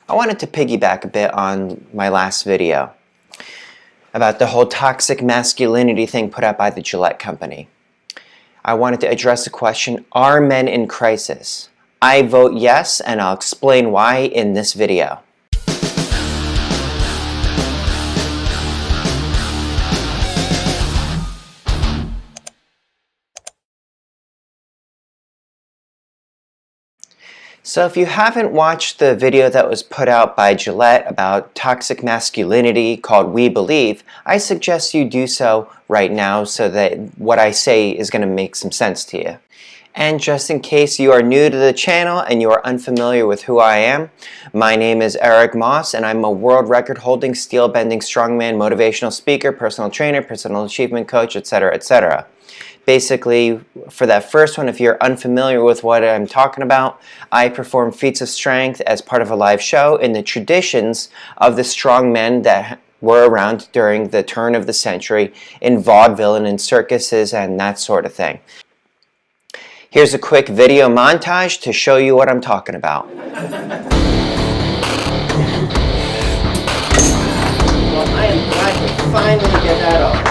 I wanted to piggyback a bit on my last video about the whole toxic masculinity thing put out by the Gillette company. I wanted to address the question, are men in crisis? I vote yes, and I'll explain why in this video. So if you haven't watched the video that was put out by Gillette about toxic masculinity called We Believe, I suggest you do so right now so that what I say is going to make some sense to you. And just in case you are new to the channel and you are unfamiliar with who I am, my name is Eric Moss and I'm a world record holding steel bending strongman motivational speaker, personal trainer, personal achievement coach, etc., etc. Basically, for that first one, if you're unfamiliar with what I'm talking about, I perform feats of strength as part of a live show in the traditions of the strongmen that were around during the turn of the century in vaudeville and in circuses and that sort of thing. Here's a quick video montage to show you what I'm talking about. Well, I am glad to finally get that off.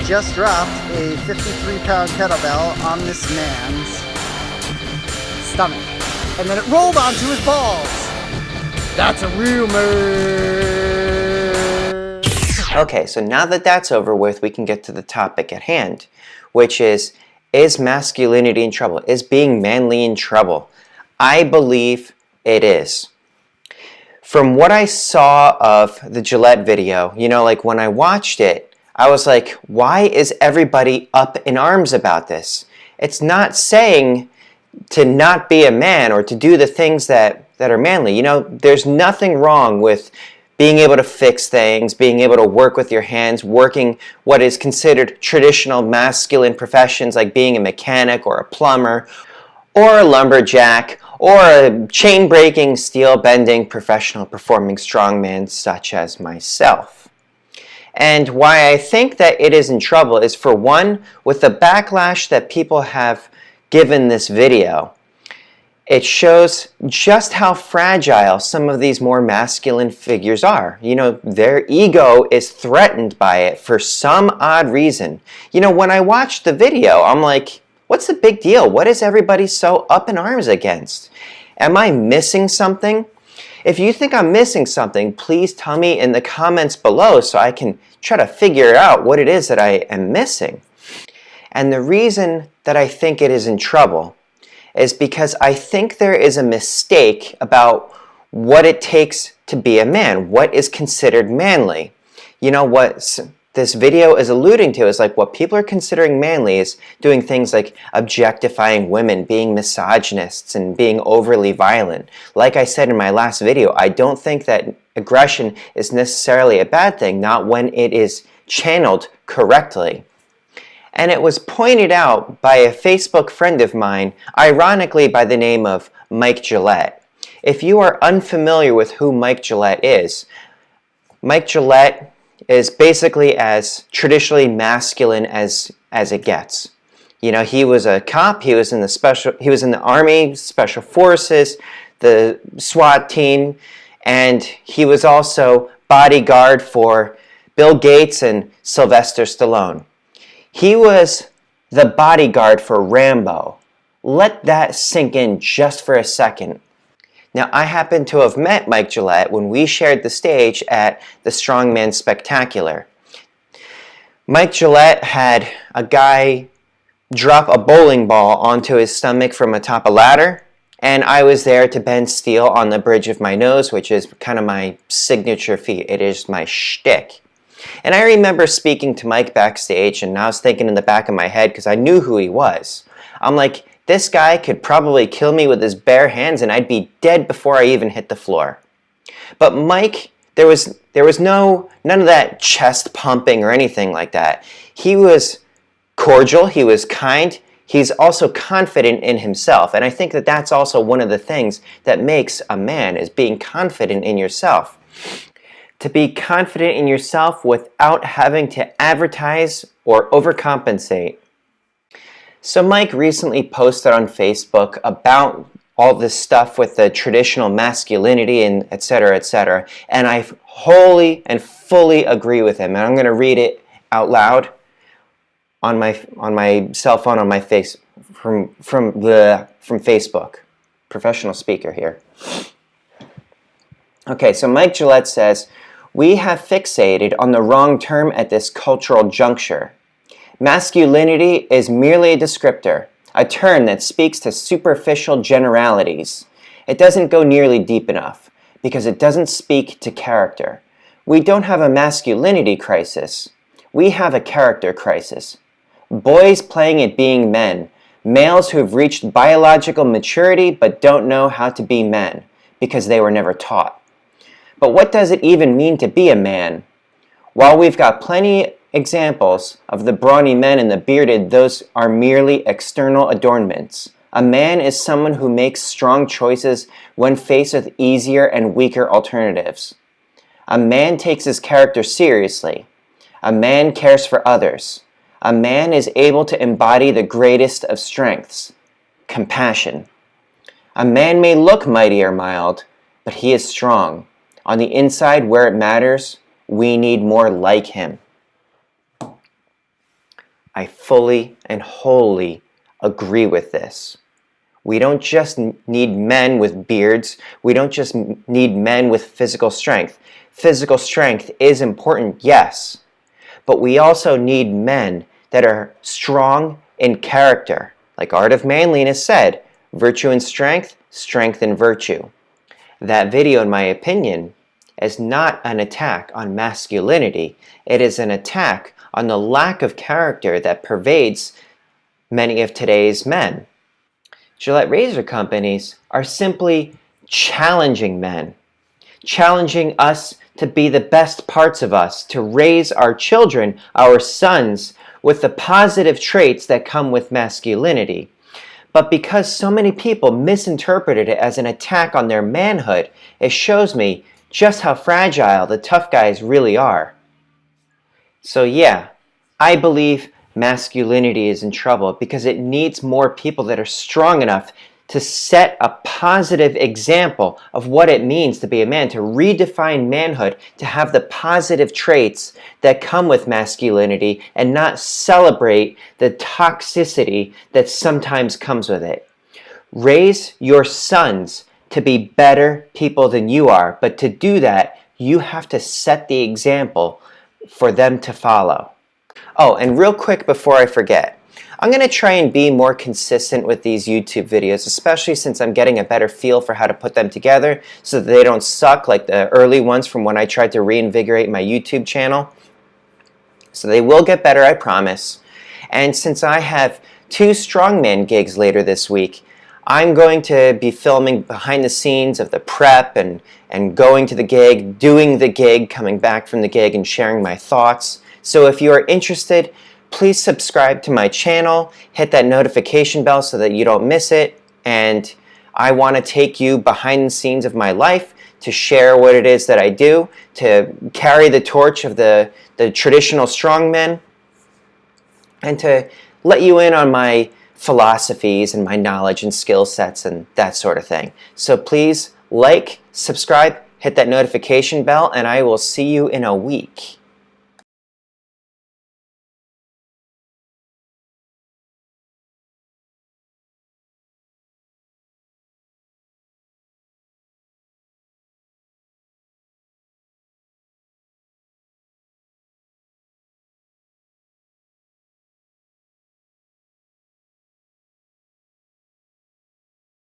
Just dropped a 53-pound kettlebell on this man's stomach, and then it rolled onto his balls. That's a real man. Okay, so now that that's over with, we can get to the topic at hand, which is masculinity in trouble? Is being manly in trouble? I believe it is. From what I saw of the Gillette video, like when I watched it, I was like, why is everybody up in arms about this? It's not saying to not be a man or to do the things that are manly. There's nothing wrong with being able to fix things, being able to work with your hands, working what is considered traditional masculine professions like being a mechanic or a plumber or a lumberjack or a chain-breaking, steel-bending, professional performing strongman such as myself. And why I think that it is in trouble is, for one, with the backlash that people have given this video, it shows just how fragile some of these more masculine figures are. Their ego is threatened by it for some odd reason. When I watched the video, I'm like, what's the big deal? What is everybody so up in arms against? Am I missing something? If you think I'm missing something, please tell me in the comments below so I can try to figure out what it is that I am missing. And the reason that I think it is in trouble is because I think there is a mistake about what it takes to be a man, what is considered manly. What this video is alluding to is like what people are considering manly is doing things like objectifying women, being misogynists, and being overly violent. Like I said in my last video, I don't think that aggression is necessarily a bad thing, not when it is channeled correctly. And it was pointed out by a Facebook friend of mine, ironically by the name of Mike Gillette. If you are unfamiliar with who Mike Gillette is, Mike Gillette is basically as traditionally masculine as it gets. He was a cop, he was in the Army, Special Forces, the SWAT team, and he was also bodyguard for Bill Gates and Sylvester Stallone. He was the bodyguard for Rambo. Let that sink in just for a second. Now, I happen to have met Mike Gillette when we shared the stage at the Strongman Spectacular. Mike Gillette had a guy drop a bowling ball onto his stomach from atop a ladder, and I was there to bend steel on the bridge of my nose, which is kind of my signature feat. It is my shtick. And I remember speaking to Mike backstage, and I was thinking in the back of my head, because I knew who he was. I'm like, this guy could probably kill me with his bare hands and I'd be dead before I even hit the floor. But Mike, there was none of that chest pumping or anything like that. He was cordial, he was kind, he's also confident in himself. And I think that that's also one of the things that makes a man, is being confident in yourself. To be confident in yourself without having to advertise or overcompensate. So Mike recently posted on Facebook about all this stuff with the traditional masculinity and etc., and I wholly and fully agree with him. And I'm going to read it out loud on my cell phone on my face from Facebook. Professional speaker here. Okay, so Mike Gillette says, "We have fixated on the wrong term at this cultural juncture. Masculinity is merely a descriptor, a term that speaks to superficial generalities. It doesn't go nearly deep enough, because it doesn't speak to character. We don't have a masculinity crisis. We have a character crisis. Boys playing at being men, males who've reached biological maturity but don't know how to be men, because they were never taught. But what does it even mean to be a man? While we've got plenty examples of the brawny men and the bearded, those are merely external adornments. A man is someone who makes strong choices when faced with easier and weaker alternatives. A man takes his character seriously. A man cares for others. A man is able to embody the greatest of strengths, compassion. A man may look mighty or mild, but he is strong. On the inside, where it matters, we need more like him." I fully and wholly agree with this. We don't just need men with beards. We don't just need men with physical strength. Physical strength is important, yes. But we also need men that are strong in character. Like Art of Manliness said, virtue and strength, strength and virtue. That video, in my opinion, is not an attack on masculinity. It is an attack on the lack of character that pervades many of today's men. Gillette razor companies are simply challenging men, challenging us to be the best parts of us, to raise our children, our sons, with the positive traits that come with masculinity. But because so many people misinterpreted it as an attack on their manhood, it shows me just how fragile the tough guys really are. So yeah, I believe masculinity is in trouble because it needs more people that are strong enough to set a positive example of what it means to be a man, to redefine manhood, to have the positive traits that come with masculinity and not celebrate the toxicity that sometimes comes with it. Raise your sons to be better people than you are, but to do that, you have to set the example for them to follow. Oh, and real quick before I forget, I'm going to try and be more consistent with these YouTube videos, especially since I'm getting a better feel for how to put them together so that they don't suck like the early ones from when I tried to reinvigorate my YouTube channel. So they will get better, I promise. And since I have 2 strongman gigs later this week, I'm going to be filming behind the scenes of the prep and going to the gig, doing the gig, coming back from the gig, and sharing my thoughts. So if you are interested, please subscribe to my channel, hit that notification bell so that you don't miss it. And I want to take you behind the scenes of my life to share what it is that I do, to carry the torch of the traditional strongmen, and to let you in on my philosophies and my knowledge and skill sets and that sort of thing. So please like, subscribe, hit that notification bell, and I will see you in a week.